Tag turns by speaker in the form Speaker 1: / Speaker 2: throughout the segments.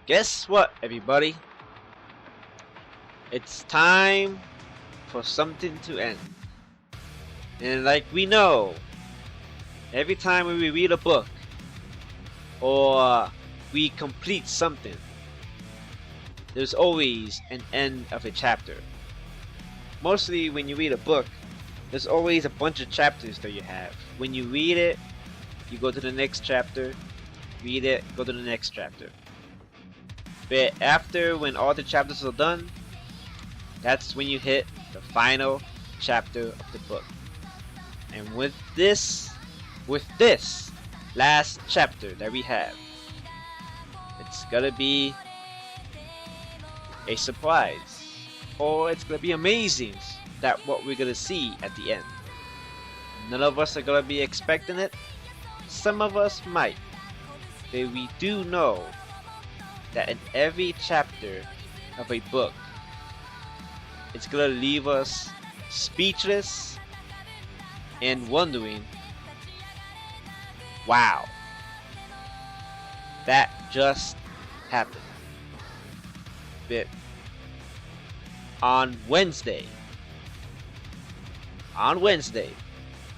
Speaker 1: Guess what, everybody? It's time for something to end. And like we know, every time we read a book or we complete something, there's always an end of a chapter. Mostly when you read a book, there's always a bunch of chapters that you have. When you read it, you go to the next chapter, read it, go to the next chapter. But after, when all the chapters are done, that's when you hit the final chapter of the book. And with this last chapter that we have, it's gonna be a surprise, or it's gonna be amazing that what we're gonna see at the end. None of us are gonna be expecting it. Some of us might, but we do know that in every chapter of a book, it's gonna leave us speechless and wondering, wow, that just happened. But on Wednesday,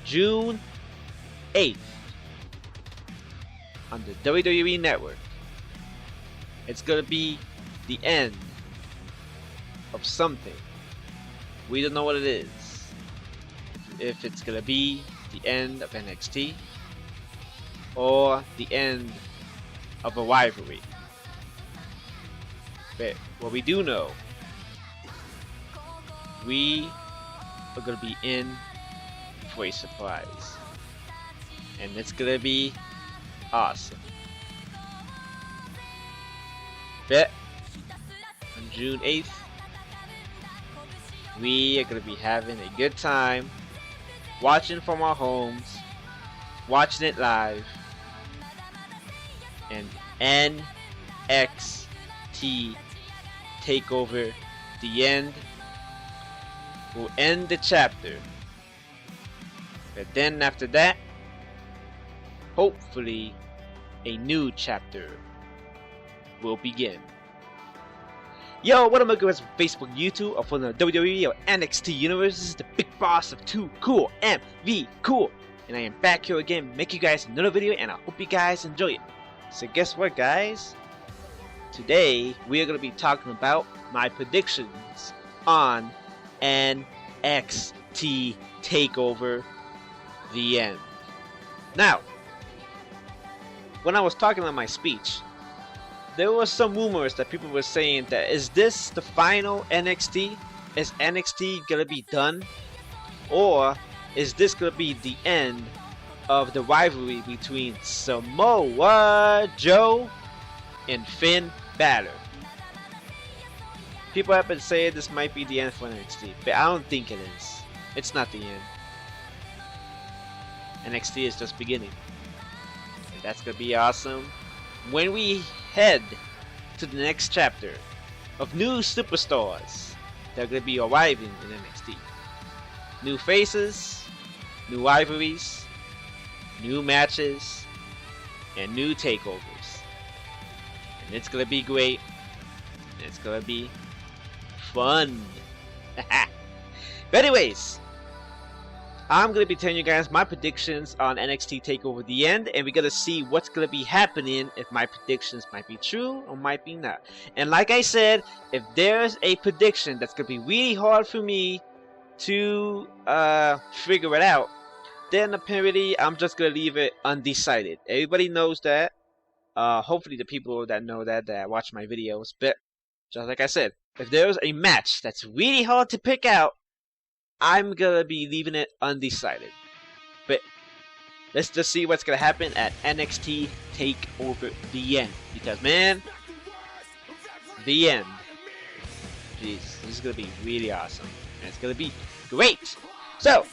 Speaker 1: June 8th, on the WWE Network, it's gonna be the end of something. We don't know what it is. If it's gonna be the end of NXT or the end of a rivalry. But what we do know, we are gonna be in for a surprise, and it's gonna be awesome. But on June 8th, we are gonna be having a good time watching from our homes, watching it live, and NXT Takeover the end will end the chapter. But then after that, hopefully a new chapter will begin. Yo, what am I doing? Facebook, YouTube, or from the WWE or NXT universe? This is the big boss of Too Cool MV Cool, and I am back here again, making you guys another video, and I hope you guys enjoy it. So guess what, guys? Today we are gonna be talking about my predictions on NXT Takeover the end. Now, when I was talking on my speech, there was some rumors that people were saying that, is this the final NXT? Is NXT gonna be done? Or is this gonna be the end of the rivalry between Samoa Joe and Finn Balor? People have been saying this might be the end for NXT, but I don't think it is. It's not the end. NXT is just beginning. And that's gonna be awesome when we head to the next chapter of new superstars that are going to be arriving in NXT. New faces, new rivalries, new matches, and new takeovers. And it's going to be great. And it's going to be fun. But anyways, I'm going to be telling you guys my predictions on NXT TakeOver the end, and we're going to see what's going to be happening, if my predictions might be true or might be not. And like I said, if there's a prediction that's going to be really hard for me to figure it out, then apparently I'm just going to leave it undecided. Everybody knows that. Hopefully the people that know that watch my videos. But just like I said, if there's a match that's really hard to pick out, I'm gonna be leaving it undecided. But let's just see what's gonna happen at NXT Takeover the end. Because man, the end. Jeez, this is gonna be really awesome. And it's gonna be great. So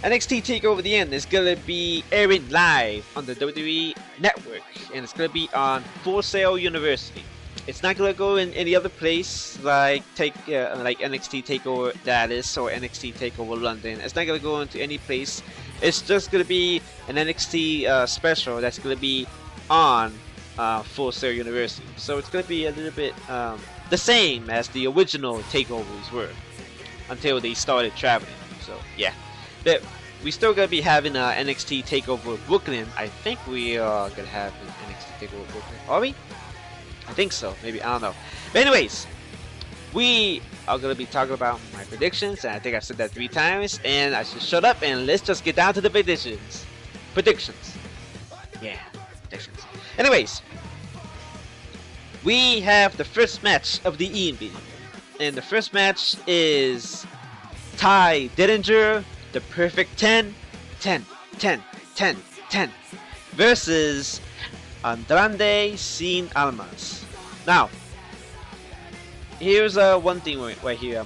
Speaker 1: NXT Takeover the end is gonna be airing live on the WWE Network, and it's gonna be on Full Sail University. It's not gonna go in any other place like NXT Takeover Dallas or NXT Takeover London. It's not gonna go into any place. It's just gonna be an NXT special that's gonna be on Full Sail University. So it's gonna be a little bit the same as the original takeovers were until they started traveling. So yeah, but we still gonna be having NXT Takeover Brooklyn. I think we are gonna have an NXT Takeover Brooklyn. Are we? I think so. Maybe, I don't know. But anyways, we are gonna be talking about my predictions, and I think I've said that 3 times. And I should shut up and let's just get down to the predictions. Yeah, predictions. Anyways, we have the first match of the evening, and the first match is Ty Dillinger, the Perfect 10, 10, 10, 10, 10, versus Andrade Sin Almas. Now, here's one thing right here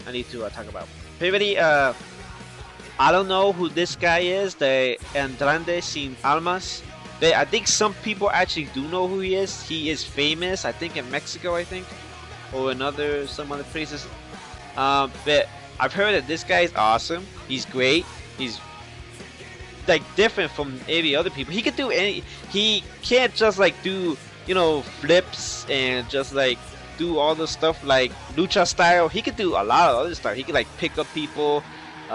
Speaker 1: I need to talk about. Everybody, I don't know who this guy is, the Andrade Sin Almas. I think some people actually do know who he is. He is famous, I think, in Mexico, or in some other places. But I've heard that this guy is awesome. He's great. He's like different from any other people. He could do any. He can't just like do flips and just like do all the stuff like lucha style. He could do a lot of other stuff. He could like pick up people.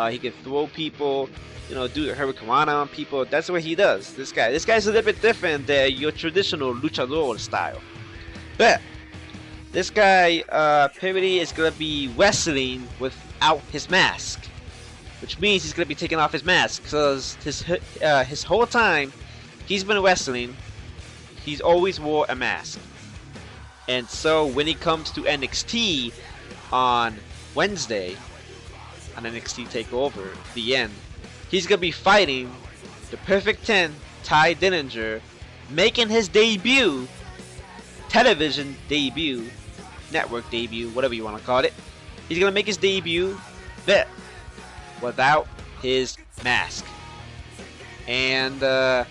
Speaker 1: He could throw people. Do the hurricanrana on people. That's what he does. This guy's a little bit different than your traditional luchador style. But this guy, Pivity, is gonna be wrestling without his mask, which means he's gonna be taking off his mask because his whole time he's been wrestling, he's always wore a mask. And so when he comes to NXT on Wednesday, on NXT Takeover, the end, he's gonna be fighting the Perfect 10, Ty Dillinger, making his debut, television debut, network debut, whatever you want to call it. He's gonna make his debut, but without his mask. And let's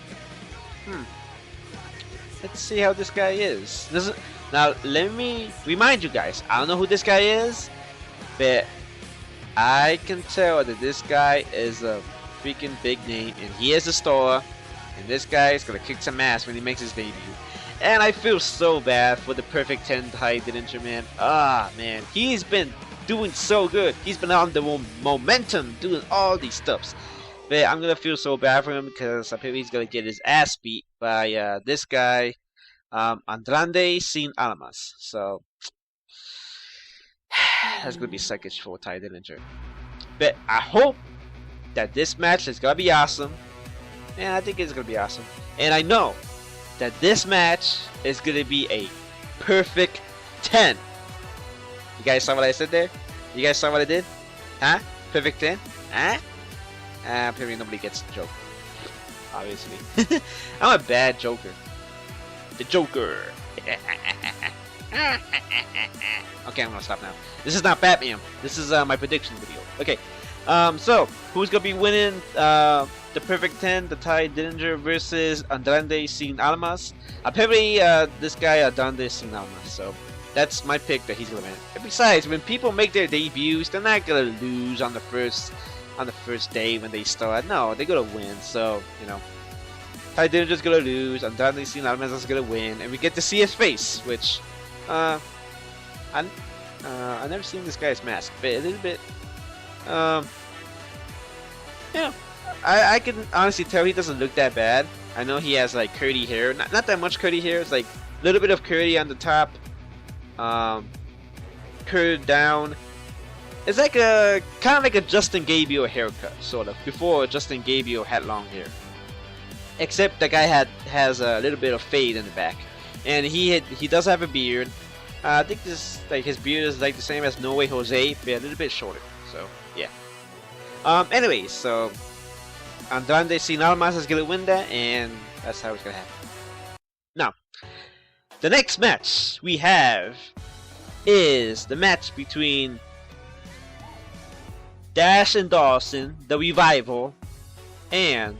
Speaker 1: see how this guy is. Now let me remind you guys, I don't know who this guy is, but I can tell that this guy is a freaking big name, and he is a star, and this guy is gonna kick some ass when he makes his debut. And I feel so bad for the Perfect 10 Ty Dillinger, man. Man, he's been doing so good. He's been on the momentum, doing all these stuffs. But I'm gonna feel so bad for him because apparently he's gonna get his ass beat by this guy, Andrade Sin Almas. So that's gonna be suckage for Ty Dillinger. But I hope that this match is gonna be awesome. And I think it's gonna be awesome. And I know that this match is gonna be a perfect 10. You guys saw what I said there? You guys saw what I did? Huh? Perfect 10? Huh? Apparently nobody gets the joke. Obviously. I'm a bad joker. The Joker. Okay, I'm gonna stop now. This is not Batman. This is my prediction video. Okay. So who's gonna be winning the Perfect 10, the Ty Dillinger versus Andrade Sin Almas? Apparently this guy Andrade Sin Almas. So that's my pick that he's gonna win. And besides, when people make their debuts, they're not gonna lose on the first day when they start. No, they're gonna win. So Ty Dillinger's gonna lose, Andrade Sin Almas is gonna win, and we get to see his face, which I've never seen this guy's mask, but a little bit. I can honestly tell he doesn't look that bad. I know he has like curly hair, not that much curly hair. It's like a little bit of curly on the top, curled down. It's like a kind of like a Justin Gabriel haircut, sort of. Before Justin Gabriel had long hair, except the guy has a little bit of fade in the back, and he does have a beard. I think this his beard is like the same as No Way Jose, but a little bit shorter. So yeah. Anyways, so Andrade Sin Almas is gonna win that, and that's how it's gonna happen. Now, the next match we have is the match between Dash and Dawson, the Revival, and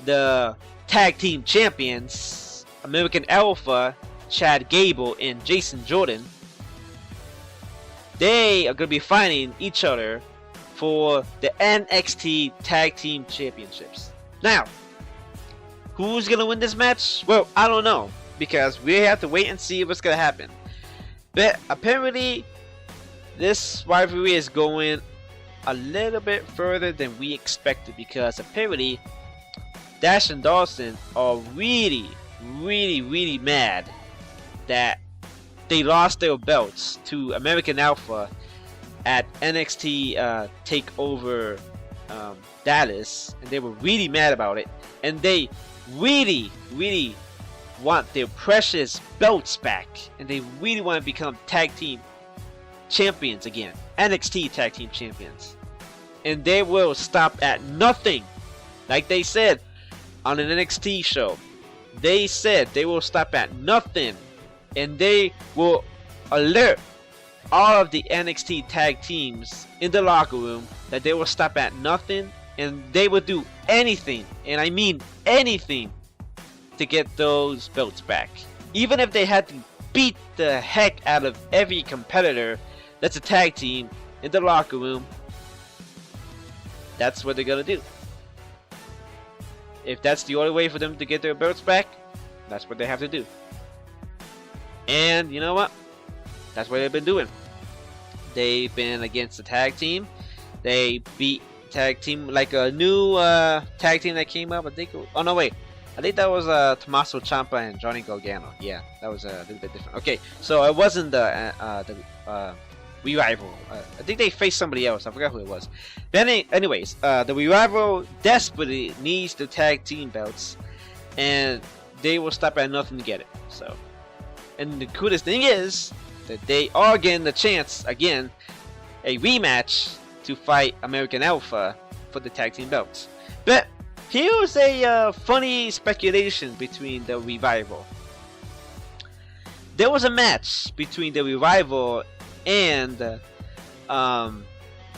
Speaker 1: the Tag Team Champions, American Alpha, Chad Gable and Jason Jordan. They are going to be fighting each other for the NXT Tag Team Championships. Now, Who's gonna win this match? Well, I don't know, because we have to wait and see what's gonna happen. But apparently, this rivalry is going a little bit further than we expected, because apparently Dash and Dawson are really mad that they lost their belts to American Alpha at NXT Takeover Dallas, and they were really mad about it, and they really want their precious belts back, and they really want to become tag team champions again, NXT tag team champions, and they will stop at nothing. Like they said on an NXT show, they said they will stop at nothing, and they will alert all of the NXT tag teams in the locker room that they will stop at nothing, and they will do anything, and I mean anything, to get those belts back. Even if they had to beat the heck out of every competitor that's a tag team in the locker room, that's what they're gonna do. If that's the only way for them to get their belts back, that's what they have to do. And you know what? That's what they've been doing. They've been against the tag team. They beat tag team, like a new tag team that came up. I think. Oh no, wait. I think that was Tommaso Ciampa and Johnny Gargano. Yeah, that was a little bit different. Okay, so it wasn't the Revival. I think they faced somebody else. I forgot who it was. But anyways, the Revival desperately needs the tag team belts, and they will stop at nothing to get it. So, and the coolest thing is that they are getting the chance again, a rematch to fight American Alpha for the tag team belts. But here's a funny speculation between the Revival. There was a match between the Revival and the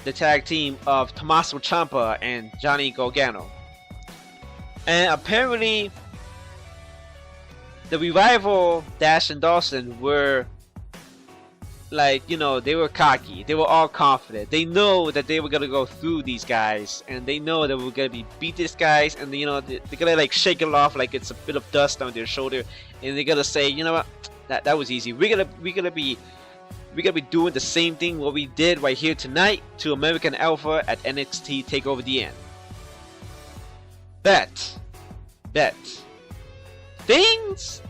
Speaker 1: tag team of Tommaso Ciampa and Johnny Gargano, and apparently the Revival, Dash and Dawson were like, you know, they were cocky. They were all confident. They know that they were gonna go through these guys, and they know that we're gonna beat these guys, and you know they're gonna like shake it off like it's a bit of dust on their shoulder, and they're gonna say, you know what, that was easy. We're gonna be doing the same thing what we did right here tonight to American Alpha at NXT Takeover the End. Bet. Things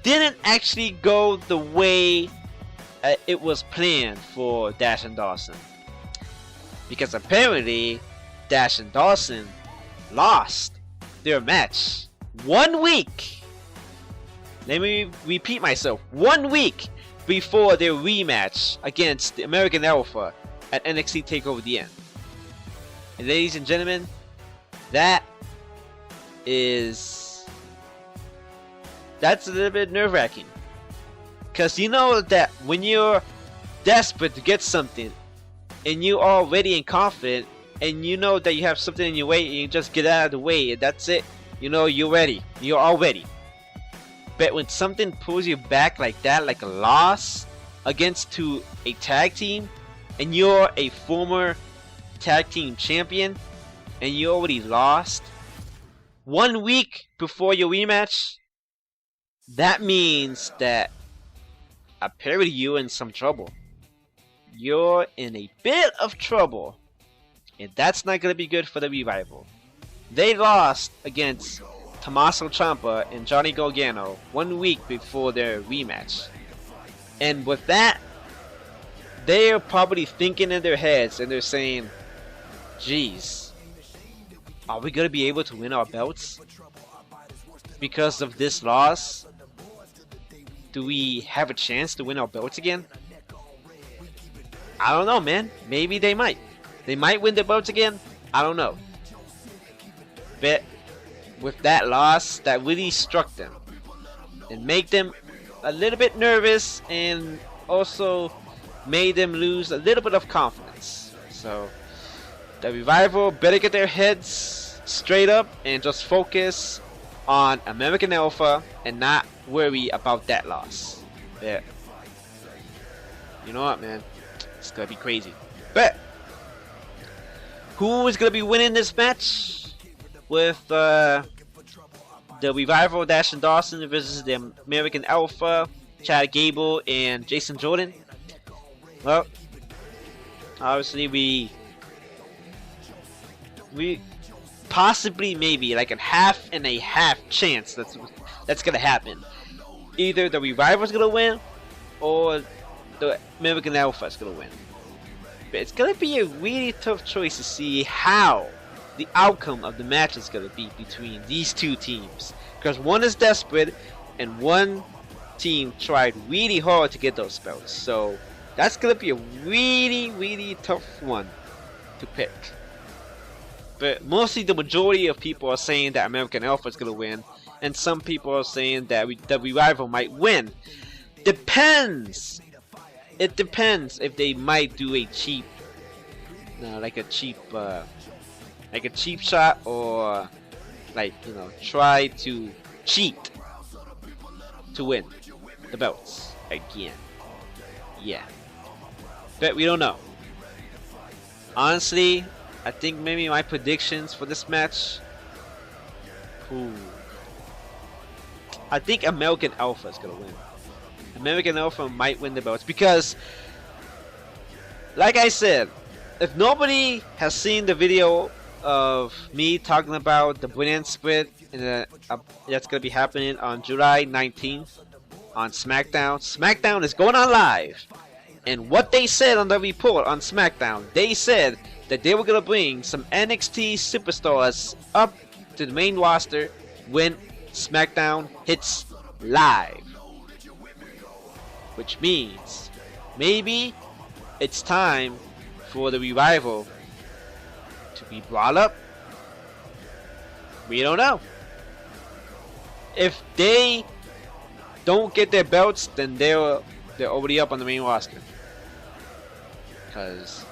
Speaker 1: didn't actually go the way it was planned for Dash and Dawson, because apparently Dash and Dawson lost their match 1 week. Let me repeat myself. 1 week before their rematch against the American Alpha at NXT Takeover the End. And ladies and gentlemen, that's a little bit nerve-wracking, because you know that when you're desperate to get something and you're all ready and confident, and you know that you have something in your way, and you just get out of the way and that's it, you know you're ready, you're all ready. But when something pulls you back like that, like a loss against to a tag team, and you're a former tag team champion, and you already lost 1 week before your rematch, that means that apparently you're in some trouble. You're in a bit of trouble, and that's not going to be good for the Revival. They lost against Tommaso Ciampa and Johnny Gargano 1 week before their rematch, and with that, they're probably thinking in their heads, and they're saying, geez, are we going to be able to win our belts because of this loss? Do we have a chance to win our belts again? I don't know, man. Maybe they might. They might win the belts again. I don't know. But with that loss, that really struck them and made them a little bit nervous, and also made them lose a little bit of confidence. So the Revival better get their heads straight up and just focus on American Alpha and not worry about that loss. Yeah. You know what, man? It's gonna be crazy. But who is gonna be winning this match with the Revival, Dash and Dawson versus the American Alpha, Chad Gable and Jason Jordan. Well, obviously we possibly maybe like a half and a half chance that's gonna happen. Either the Revival's gonna win or the American Alpha's gonna win. But it's gonna be a really tough choice to see how the outcome of the match is gonna be between these two teams, because one is desperate and one team tried really hard to get those belts. So that's gonna be a really tough one to pick. But mostly the majority of people are saying that American Alpha is gonna win, and some people are saying that the Revival might win. Depends. It depends if they might do a cheap, like a cheap shot, or like, you know, try to cheat to win the belts again. Yeah, but we don't know. Honestly, I think maybe my predictions for this match. I think American Alpha is gonna win. American Alpha might win the belts because, like I said, if nobody has seen the video of me talking about the brand split that's gonna be happening on July 19th on SmackDown. SmackDown is going on live, and what they said on the report on SmackDown, they said that they were gonna bring some NXT superstars up to the main roster when SmackDown hits live, which means maybe it's time for the Revival to be brought up. We don't know. If they don't get their belts, then they're already up on the main roster. Because,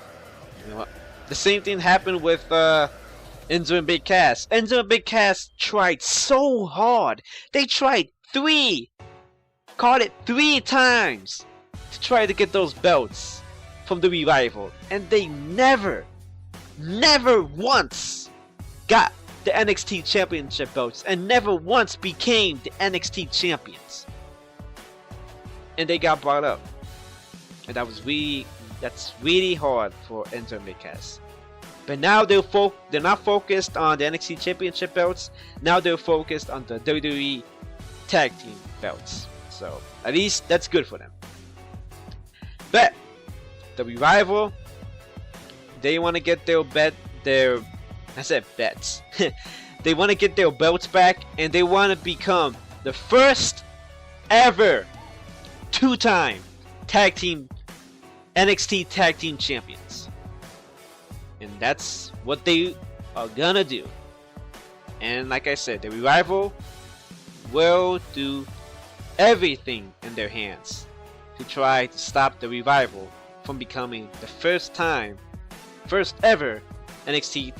Speaker 1: you know what? The same thing happened with Enzo and Big Cass. Enzo and Big Cass tried so hard. They tried three times to try to get those belts from the Revival, and they never once got the NXT Championship belts, and never once became the NXT Champions. And they got brought up, and that's really hard for Enzo and Big Cass. But now they're not focused on the NXT Championship belts. Now they're focused on the WWE Tag Team belts. So at least that's good for them. But the Revival, they want to get their bets. They want to get their belts back, and they want to become the first ever two-time NXT Tag Team Champions. And that's what they are gonna do. And like I said, the Revival will do everything in their hands to try to stop the Revival from becoming the first ever NXT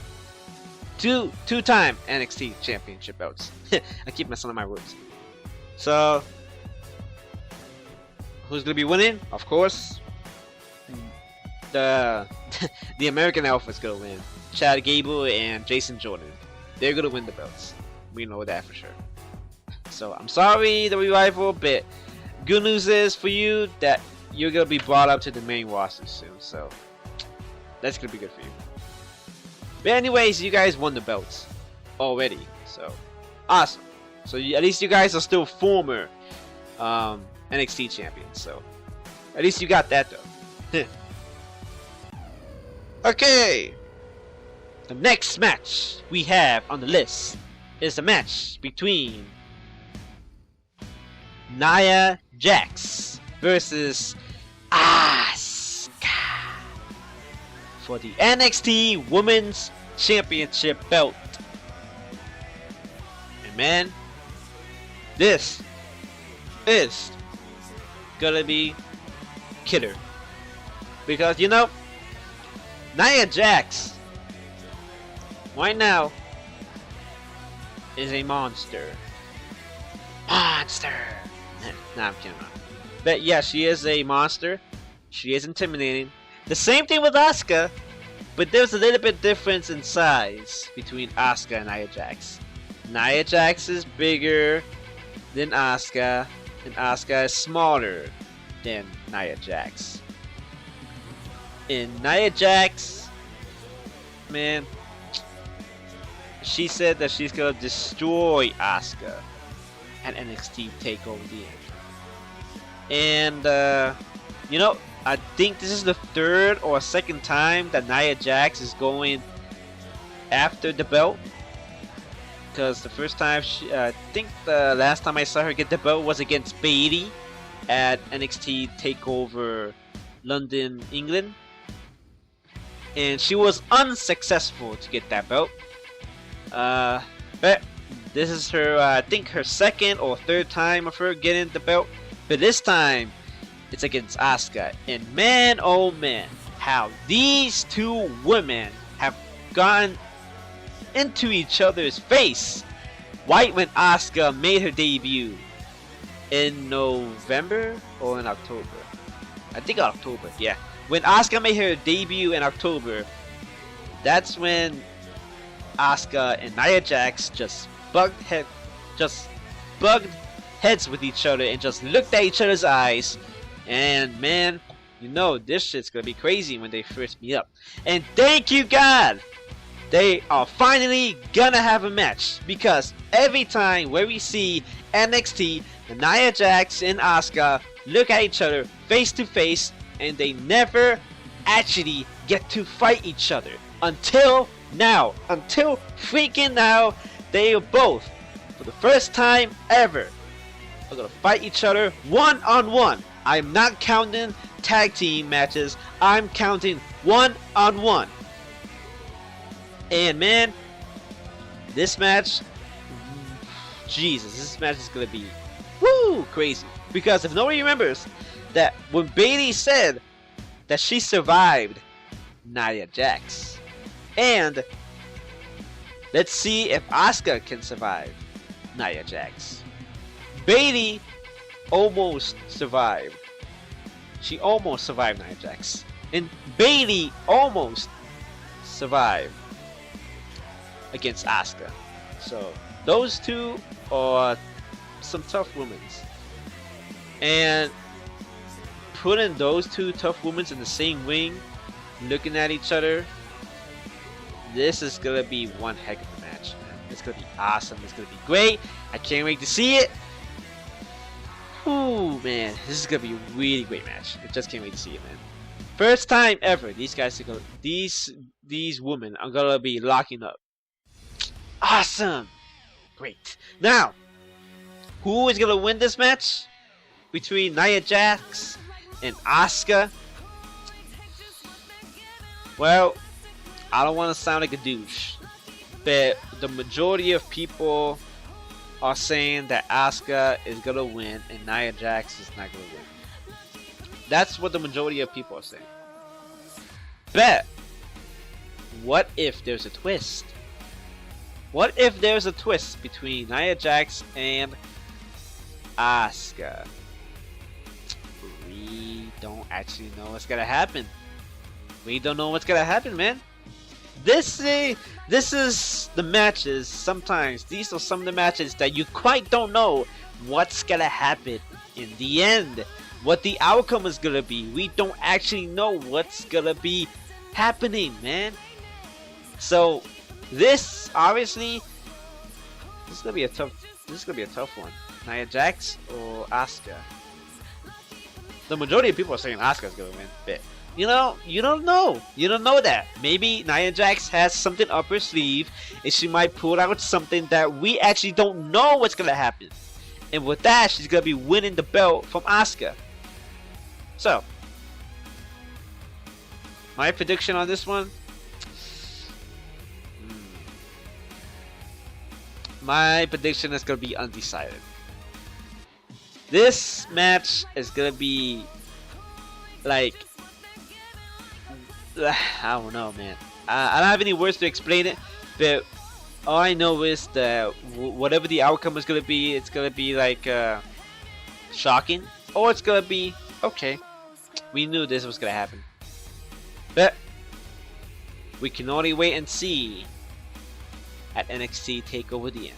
Speaker 1: two-time NXT Championship belts. I keep messing up my words. So who's gonna be winning? Of course, the American Alpha is gonna win. Chad Gable and Jason Jordan, they're gonna win the belts. We know that for sure. So I'm sorry, the Revival, but good news is for you that you're gonna be brought up to the main roster soon. So that's gonna be good for you. But anyways, you guys won the belts already, so awesome. So at least you guys are still former NXT champions. So at least you got that though. Okay, the next match we have on the list is a match between Nia Jax versus Asuka for the NXT Women's Championship belt. And man, this is gonna be killer, because you know, Nia Jax right now is a monster. Monster! Nah, I'm kidding. But yeah, she is a monster. She is intimidating. The same thing with Asuka, but there's a little bit difference in size between Asuka and Nia Jax. Nia Jax is bigger than Asuka, and Asuka is smaller than Nia Jax. And Nia Jax, man, she said that she's gonna destroy Asuka at NXT Takeover the end. And you know, I think this is the third or second time that Nia Jax is going after the belt. Because the first time, I think the last time I saw her get the belt was against Bayley at NXT Takeover London, England. And she was unsuccessful to get that belt. But this is her, I think her second or third time of her getting the belt. But this time, it's against Asuka. And man, oh man, how these two women have gone into each other's face right when Asuka made her debut in November or in October. I think October, yeah. When Asuka made her debut in October, that's when Asuka and Nia Jax just bugged heads with each other and just looked at each other's eyes. And man, you know this shit's gonna be crazy when they first meet up. And thank you God, they are finally gonna have a match, because every time where we see NXT, Nia Jax and Asuka look at each other face to face, and they never actually get to fight each other until now. Until freaking now, they are both, for the first time ever, are gonna fight each other one-on-one. I'm not counting tag team matches, I'm counting one-on-one. And man, this match, Jesus, this match is gonna be crazy. Because if nobody remembers that when Bayley said that she survived Nia Jax, and let's see if Asuka can survive Nia Jax. Bayley almost survived. She almost survived Nia Jax, and Bayley almost survived against Asuka. So those two are some tough women, and putting those two tough women in the same ring, looking at each other, this is gonna be one heck of a match, man. It's gonna be awesome. It's gonna be great. I can't wait to see it. Ooh, man, this is gonna be a really great match. I just can't wait to see it, man. First time ever, these guys are gonna, these women are gonna be locking up. Awesome, great. Now, who is gonna win this match between Nia Jax and Asuka? Well, I don't want to sound like a douche, but the majority of people are saying that Asuka is gonna win and Nia Jax is not gonna win. That's what the majority of people are saying. But what if there's a twist? What if there's a twist between Nia Jax and Asuka? We don't actually know what's gonna happen. We don't know what's gonna happen, man. This is the matches. Sometimes these are some of the matches that you quite don't know what's gonna happen in the end, what the outcome is gonna be. We don't actually know what's gonna be happening, man. So this obviously, this is gonna be a tough one. Nia Jax or Asuka? The majority of people are saying Asuka's gonna win, but you know, you don't know. You don't know that. Maybe Nia Jax has something up her sleeve, and she might pull out something that we actually don't know what's gonna happen. And with that, she's gonna be winning the belt from Asuka. So, my prediction on this one. My prediction is gonna be undecided. This match is gonna be like, I don't know, man. I don't have any words to explain it, but all I know is that whatever the outcome is gonna be, it's gonna be like shocking, or it's gonna be okay. We knew this was gonna happen, but we can only wait and see at NXT Takeover the end.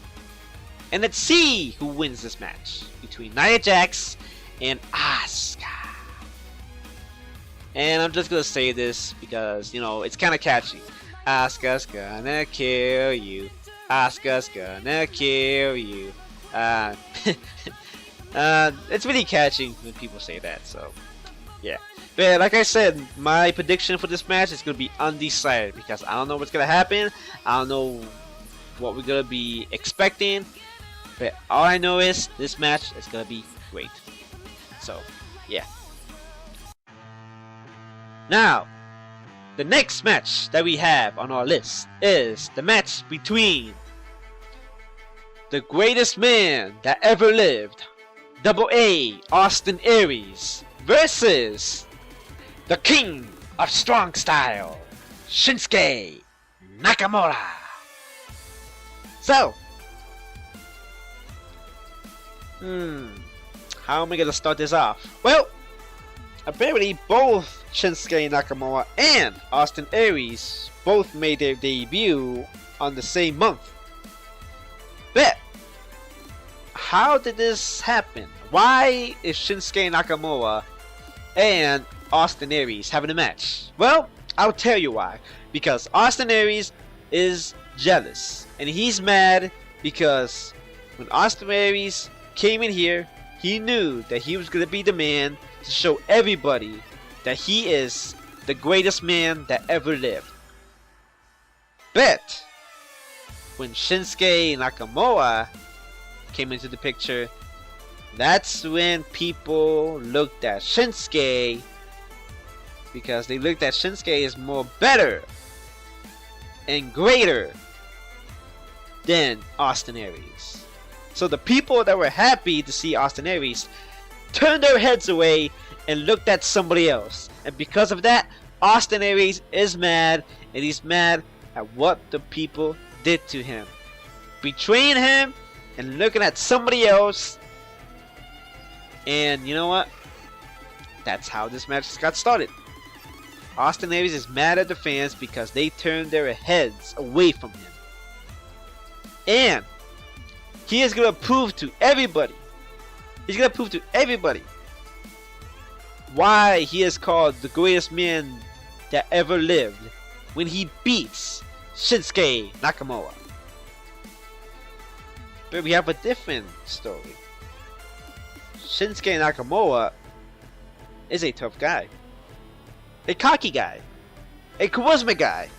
Speaker 1: And let's see who wins this match between Nia Jax and Asuka. And I'm just gonna say this because, you know, it's kind of catchy. Asuka's gonna kill you. Asuka's gonna kill you. It's really catchy when people say that, so yeah. But like I said, my prediction for this match is gonna be undecided because I don't know what's gonna happen. I don't know what we're gonna be expecting. But all I know is this match is gonna be great. So, yeah. Now, the next match that we have on our list is the match between the greatest man that ever lived, Double A Austin Aries, versus the King of Strong Style, Shinsuke Nakamura. So, how am I gonna start this off? Well, apparently both Shinsuke Nakamura and Austin Aries both made their debut on the same month. But how did this happen? Why is Shinsuke Nakamura and Austin Aries having a match? Well, I'll tell you why. Because Austin Aries is jealous. And he's mad because when Austin Aries came in here, he knew that he was going to be the man to show everybody that he is the greatest man that ever lived. But when Shinsuke Nakamura came into the picture, that's when people looked at Shinsuke, because they looked at Shinsuke as more better and greater than Austin Aries. So the people that were happy to see Austin Aries turned their heads away and looked at somebody else. And because of that, Austin Aries is mad, and he's mad at what the people did to him. Betraying him and looking at somebody else. And you know what? That's how this match got started. Austin Aries is mad at the fans because they turned their heads away from him. And he is going to prove to everybody, why he is called the greatest man that ever lived when he beats Shinsuke Nakamura. But we have a different story. Shinsuke Nakamura is a tough guy, a cocky guy, a charisma guy.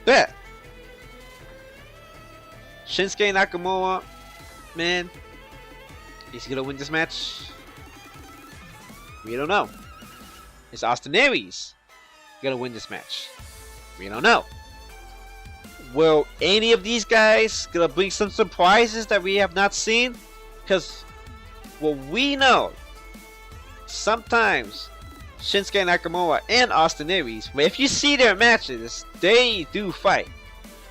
Speaker 1: But Shinsuke Nakamura, man, is he gonna win this match? We don't know. Is Austin Aries gonna win this match? We don't know. Will any of these guys gonna bring some surprises that we have not seen? Because, well, we know sometimes Shinsuke Nakamura and Austin Aries, if you see their matches, they do fight.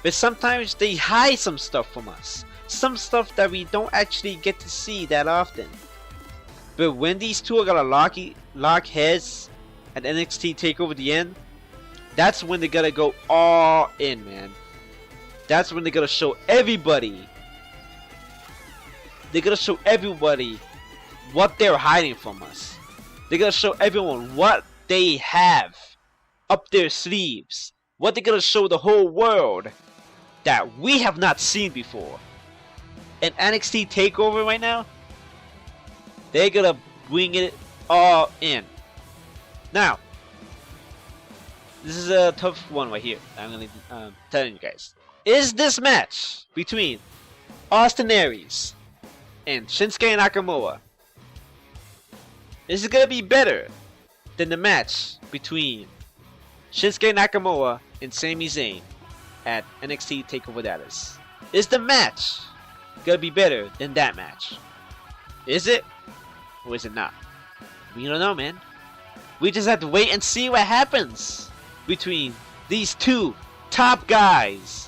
Speaker 1: But sometimes they hide some stuff from us. Some stuff that we don't actually get to see that often. But when these two are gonna lock heads at NXT Takeover the end, that's when they're gonna go all in, man. That's when they're gonna show everybody. They're gonna show everybody what they're hiding from us. They're gonna show everyone what they have up their sleeves. What they're gonna show the whole world that we have not seen before. And NXT Takeover right now, they're gonna bring it all in. Now, this is a tough one right here. I'm gonna tell you guys. Is this match between Austin Aries and Shinsuke Nakamura, is it gonna be better than the match between Shinsuke Nakamura and Sami Zayn at NXT Takeover Dallas? Is the match gonna be better than that match? Is it? Or is it not? We don't know, man. We just have to wait and see what happens between these two top guys.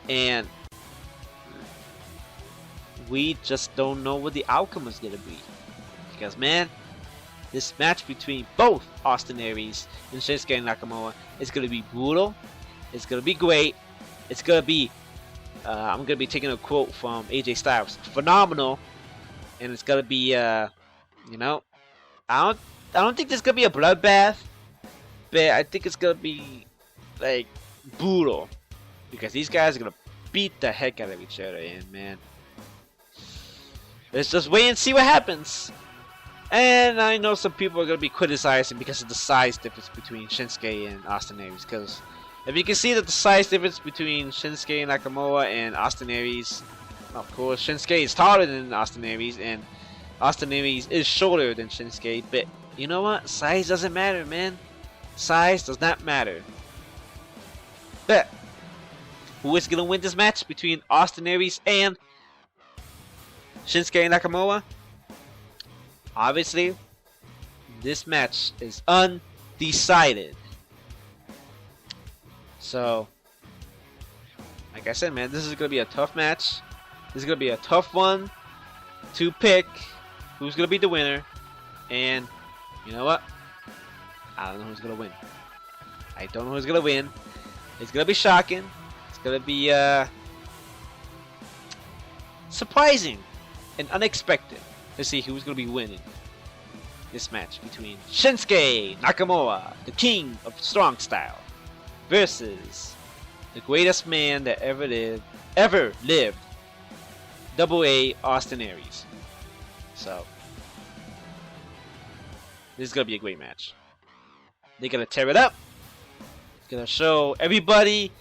Speaker 1: And we just don't know what the outcome is gonna be. Because, man, this match between both Austin Aries and Shinsuke Nakamura is gonna be brutal. It's gonna be great. It's gonna be I'm gonna be taking a quote from AJ Styles. Phenomenal, and it's gonna be you know, I don't think there's gonna be a bloodbath, but I think it's gonna be like brutal because these guys are gonna beat the heck out of each other, and man, let's just wait and see what happens. And I know some people are gonna be criticizing because of the size difference between Shinsuke and Austin Aries. Because if you can see that the size difference between Shinsuke Nakamura and Austin Aries, of course Shinsuke is taller than Austin Aries, and Austin Aries is shorter than Shinsuke. But you know what? Size doesn't matter, man. Size does not matter. But who is gonna win this match between Austin Aries and Shinsuke Nakamura? Obviously, this match is undecided. So, like I said, man, this is going to be a tough match. This is going to be a tough one to pick who's going to be the winner. And, you know what? I don't know who's going to win. I don't know who's going to win. It's going to be shocking. It's going to be surprising and unexpected to see who's going to be winning this match between Shinsuke Nakamura, the king of strong style, versus the greatest man that ever lived, AA Austin Aries. So, this is going to be a great match. They're going to tear it up. It's going to show everybody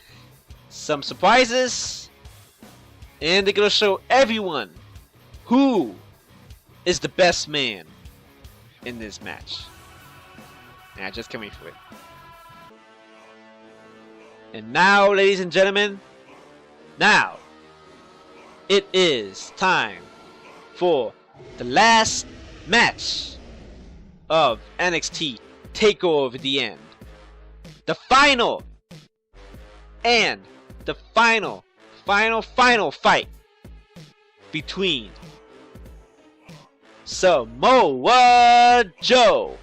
Speaker 1: some surprises. And they're going to show everyone who is the best man in this match. And I just can't wait for it. And now, ladies and gentlemen, now it is time for the last match of NXT Takeover the End. The final and the final fight between Samoa Joe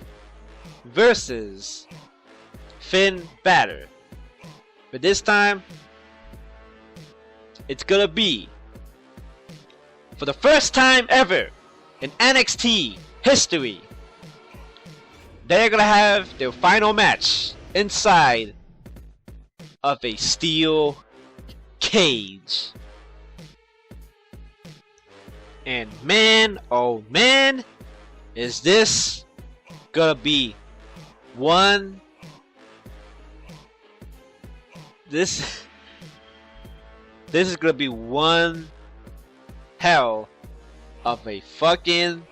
Speaker 1: versus Finn Balor. But this time, it's gonna be, for the first time ever in NXT history, they're gonna have their final match inside of a steel cage. And man, oh man, is this gonna be one. This is gonna be one hell of a fucking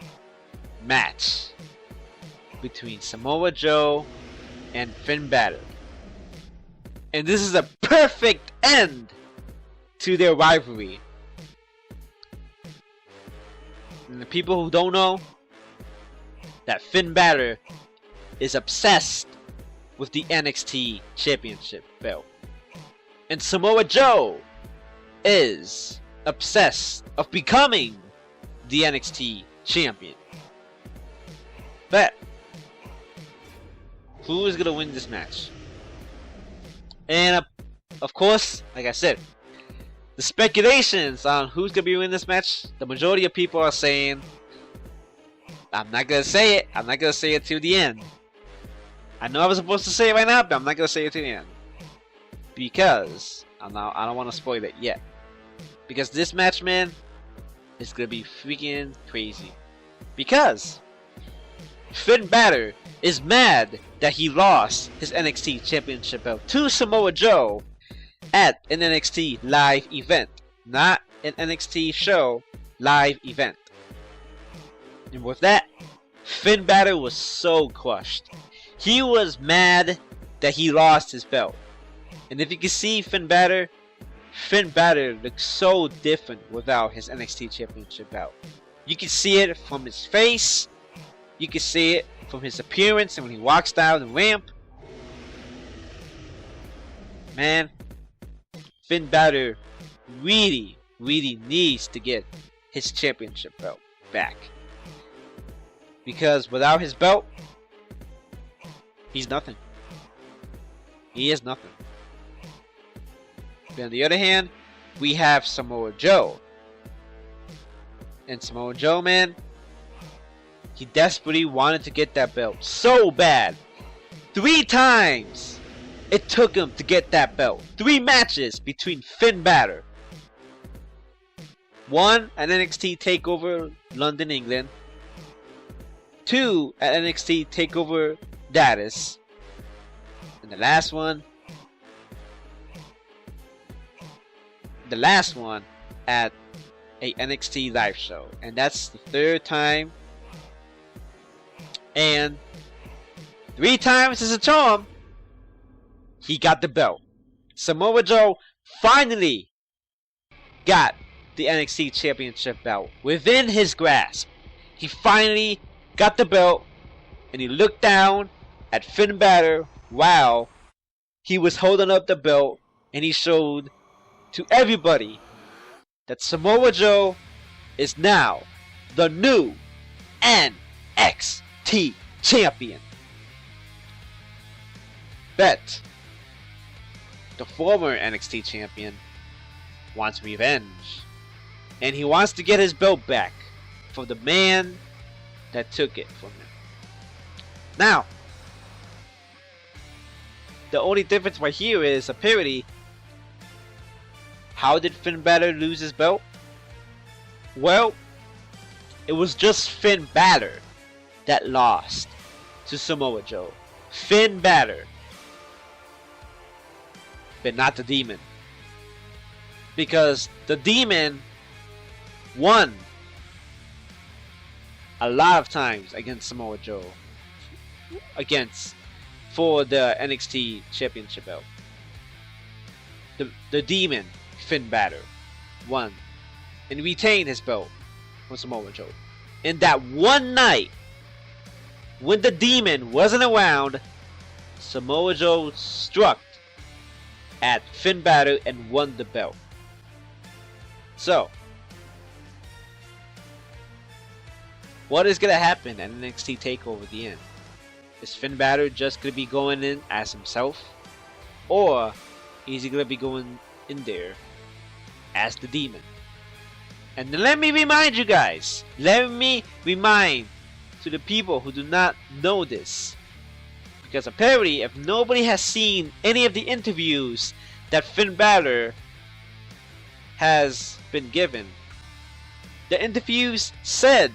Speaker 1: match between Samoa Joe and Finn Balor. And this is a perfect end to their rivalry. And the people who don't know, that Finn Balor is obsessed with the NXT Championship belt. And Samoa Joe is obsessed of becoming the NXT Champion. But who is going to win this match? And of course, like I said, the speculations on who's going to be winning this match, the majority of people are saying, I'm not going to say it. I'm not going to say it till the end. I know I was supposed to say it right now, but I'm not going to say it till the end. Because I don't want to spoil it yet. Because this match, man, is going to be freaking crazy. Because Finn Balor is mad that he lost his NXT Championship belt to Samoa Joe at an NXT live event. Not an NXT show, live event. And with that, Finn Balor was so crushed. He was mad that he lost his belt. And if you can see Finn Balor looks so different without his NXT Championship belt. You can see it from his face. You can see it from his appearance and when he walks down the ramp. Man, Finn Balor really needs to get his championship belt back. Because without his belt, he's nothing. He is nothing. But on the other hand, we have Samoa Joe. And Samoa Joe, man, he desperately wanted to get that belt so bad. 3 times it took him to get that belt. 3 matches between Finn Balor. 1 at NXT Takeover London, England. 2 at NXT Takeover Dallas. And the last one at a NXT live show. And that's the 3rd time. And 3 times as a charm, he got the belt. Samoa Joe finally got the NXT Championship belt within his grasp. He finally got the belt, and he looked down at Finn Balor while he was holding up the belt, and he showed to everybody that Samoa Joe is now the new NXT champion. Bet the former NXT champion wants revenge, and he wants to get his belt back from the man that took it from him. Now, the only difference right here is apparently, how did Finn Balor lose his belt? Well, it was just Finn Balor that lost to Samoa Joe. Finn Balor, but not the Demon, because the Demon won a lot of times against Samoa Joe, for the NXT Championship belt. The Demon, Finn Balor, won and retained his belt from Samoa Joe. And that one night, when the Demon wasn't around, Samoa Joe struck at Finn Balor and won the belt. So, what is going to happen at NXT TakeOver at the end? Is Finn Balor just going to be going in as himself? Or is he going to be going in there as the Demon? And then let me remind you guys, let me remind to the people who do not know this, because apparently if nobody has seen any of the interviews that Finn Balor has been given, the interviews said,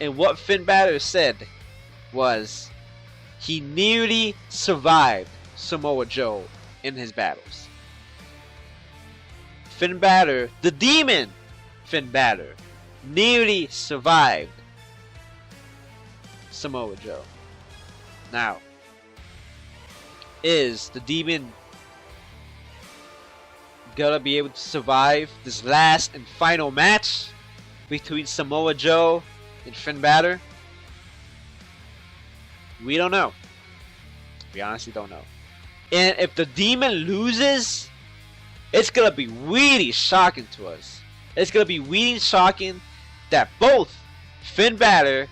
Speaker 1: and what Finn Balor said was, he nearly survived Samoa Joe in his battles. Finn Balor, the Demon Finn Balor, nearly survived Samoa Joe. Now, is the Demon gonna be able to survive this last and final match between Samoa Joe and Finn Balor? We don't know. We honestly don't know. And if the Demon loses, it's gonna be really shocking to us. It's gonna be really shocking that both Finn Balor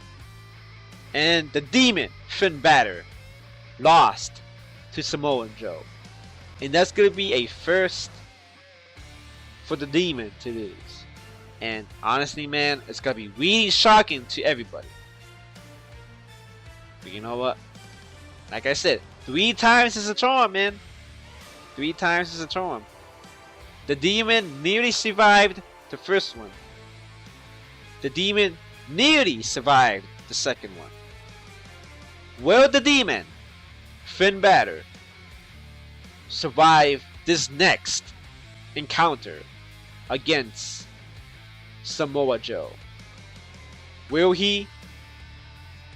Speaker 1: and the Demon Finn Balor lost to Samoa Joe. And that's gonna be a first for the Demon to lose. And honestly, man, it's gonna be really shocking to everybody. But you know what? Like I said, 3 times is a charm, man. 3 times is a charm. The Demon nearly survived the first one. The Demon nearly survived the second one. Will the Demon, Finn Balor, survive this next encounter against Samoa Joe? Will he,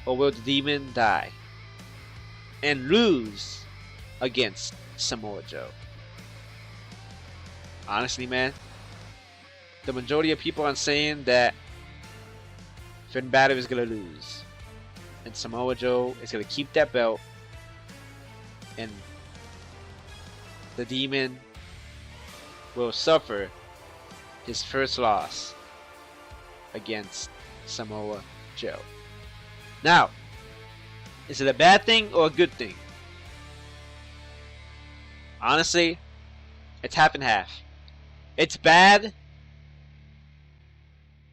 Speaker 1: or will the Demon die and lose against Samoa Joe? Honestly, man, the majority of people are saying that Finn Balor is going to lose and Samoa Joe is going to keep that belt, and the Demon will suffer his first loss against Samoa Joe. Now, is it a bad thing or a good thing? Honestly, it's half and half. It's bad,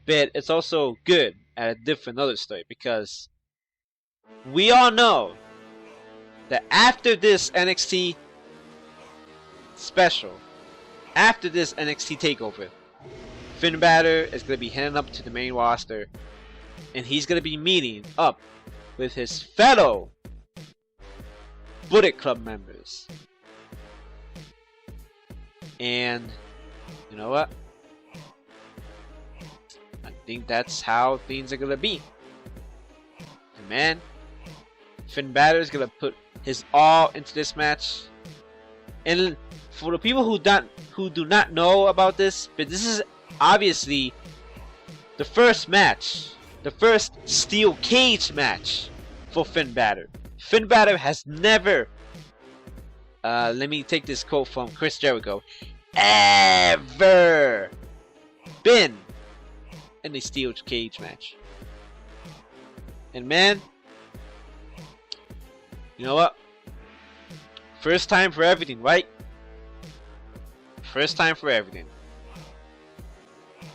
Speaker 1: but it's also good at a different other story, because we all know that after this NXT special, after this NXT takeover, Finn Balor is going to be heading up to the main roster, and he's going to be meeting up with his fellow Bullet Club members. And you know what? I think that's how things are going to be. And man, Finn Balor is going to put his all into this match. And for the people who do not know about this, but this is obviously the first match, the first steel cage match for Finn Balor. Finn Balor has never, let me take this quote from Chris Jericho, ever been in a steel cage match. And man, you know what? First time for everything, right? First time for everything.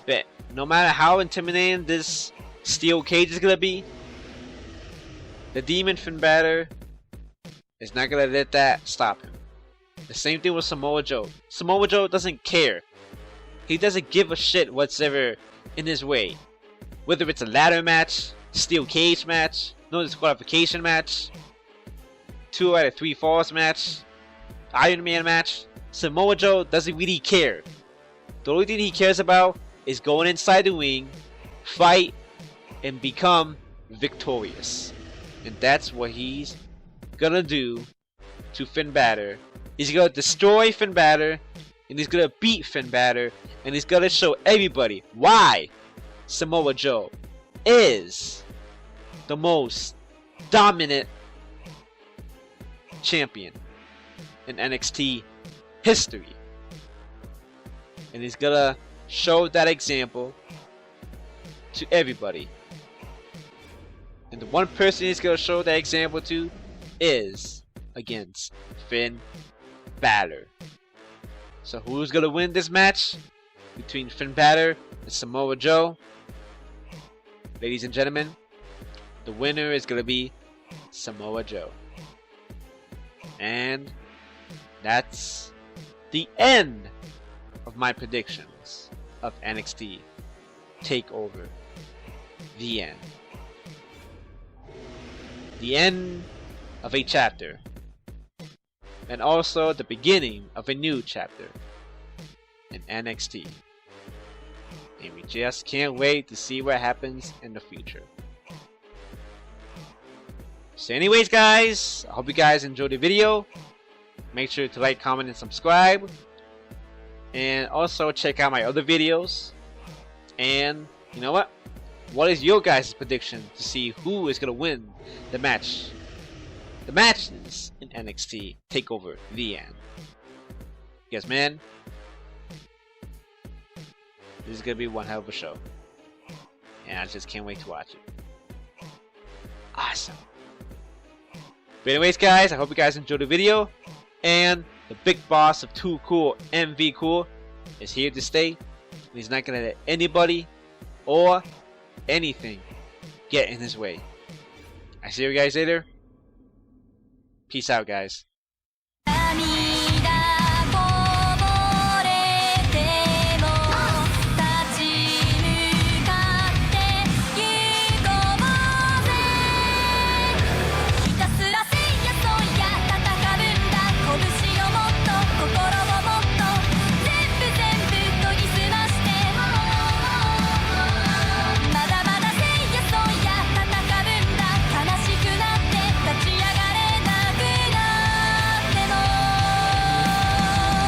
Speaker 1: But no matter how intimidating this steel cage is gonna be, the Demon Finn Balor is not gonna let that stop him. The same thing with Samoa Joe. Samoa Joe doesn't care. He doesn't give a shit whatsoever in his way. Whether it's a ladder match, steel cage match, no disqualification match, 2 out of 3 falls match, Iron Man match, Samoa Joe doesn't really care. The only thing he cares about is going inside the ring, fight, and become victorious. And that's what he's gonna do to Finn Balor. He's gonna destroy Finn Balor, and he's gonna beat Finn Balor, and he's gonna show everybody why Samoa Joe is the most dominant champion in NXT history. And he's gonna show that example to everybody. And the one person he's gonna show that example to is against Finn Balor. So who's gonna win this match between Finn Balor and Samoa Joe? Ladies and gentlemen, the winner is gonna be Samoa Joe. And that's the end of my predictions of NXT Takeover. The end. The end of a chapter. And also the beginning of a new chapter in NXT. And we just can't wait to see what happens in the future. So anyways guys, I hope you guys enjoyed the video. Make sure to like, comment, and subscribe. And also check out my other videos. And you know what? What is your guys' prediction to see who is going to win the match? The matches in NXT Takeover The End. Yes, man. This is going to be one hell of a show. And I just can't wait to watch it. Awesome. But anyways, guys, I hope you guys enjoyed the video. And the big boss of Too Cool, MV Cool, is here to stay. And he's not going to let anybody or anything get in his way. I see you guys later. Peace out, guys.